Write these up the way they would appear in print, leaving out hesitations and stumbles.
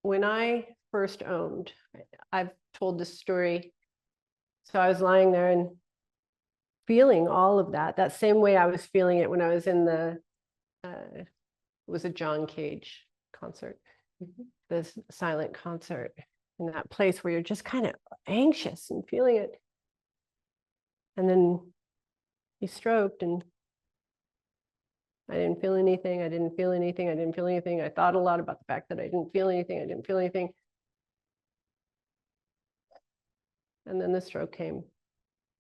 when I first owned, I've told this story. So I was lying there and feeling all of that same way I was feeling it when I was in it was a John Cage concert, this silent concert, in that place where you're just kind of anxious and feeling it. And then he stroked and I didn't feel anything. I didn't feel anything. I didn't feel anything. I thought a lot about the fact that I didn't feel anything. I didn't feel anything. And then the stroke came.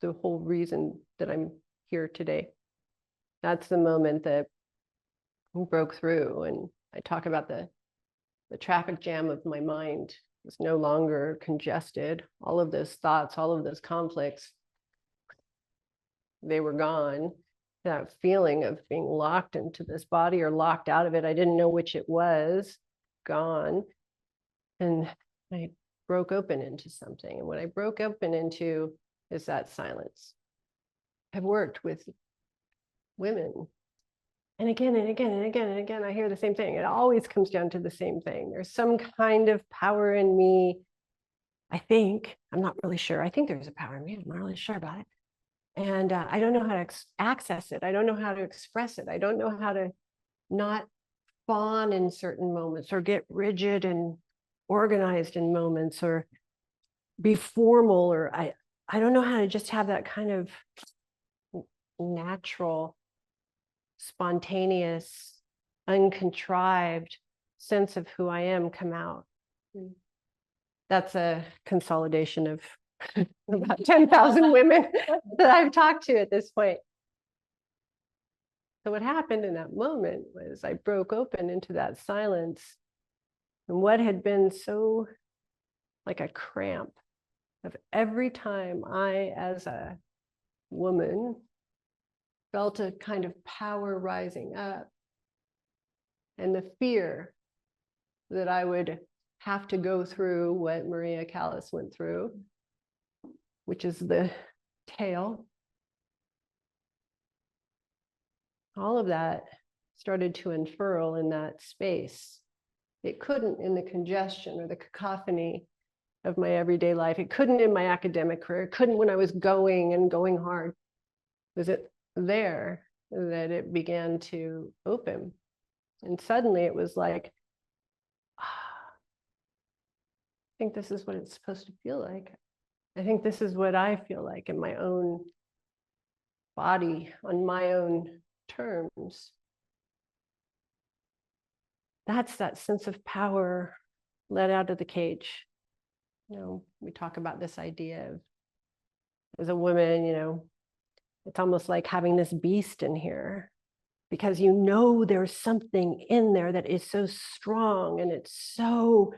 The whole reason that I'm here today. That's the moment that broke through. And I talk about the traffic jam of my mind was no longer congested. All of those thoughts, all of those conflicts, they were gone. That feeling of being locked into this body or locked out of it, I didn't know which it was, gone. And I broke open into something. And what I broke open into is that silence. I've worked with women, and again and again and again and again, I hear the same thing. It always comes down to the same thing. There's some kind of power in me. I think, I'm not really sure. I think there's a power in me. I'm not really sure about it. And I don't know how to access it. I don't know how to express it. I don't know how to not fawn in certain moments or get rigid and organized in moments or be formal, or I don't know how to just have that kind of natural, spontaneous, uncontrived sense of who I am come out. That's a consolidation of about 10,000 women that I've talked to at this point. So what happened in that moment was I broke open into that silence, and what had been so like a cramp of every time I, as a woman, felt a kind of power rising up, and the fear that I would have to go through what Maria Callas went through, which is the tail. All of that started to unfurl in that space. It couldn't in the congestion or the cacophony of my everyday life. It couldn't in my academic career. It couldn't when I was going hard. Was it there that it began to open? And suddenly it was like, I think this is what it's supposed to feel like. I think this is what I feel like in my own body, on my own terms. That's that sense of power let out of the cage. You know, we talk about this idea of, as a woman, you know, it's almost like having this beast in here, because you know there's something in there that is so strong and it's so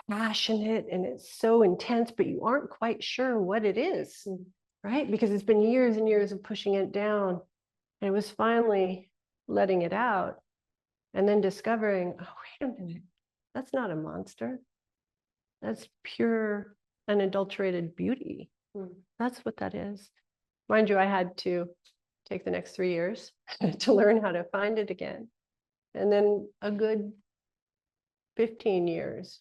passionate and it's so intense, but you aren't quite sure what it is, right? Because it's been years and years of pushing it down. And it was finally letting it out and then discovering, oh, wait a minute, that's not a monster. That's pure, unadulterated beauty. That's what that is. Mind you, I had to take the next 3 years to learn how to find it again. And then a good 15 years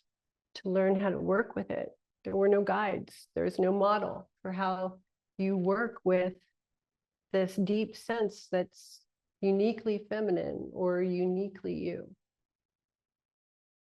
to learn how to work with it. There were no guides. There's no model for how you work with this deep sense that's uniquely feminine or uniquely you.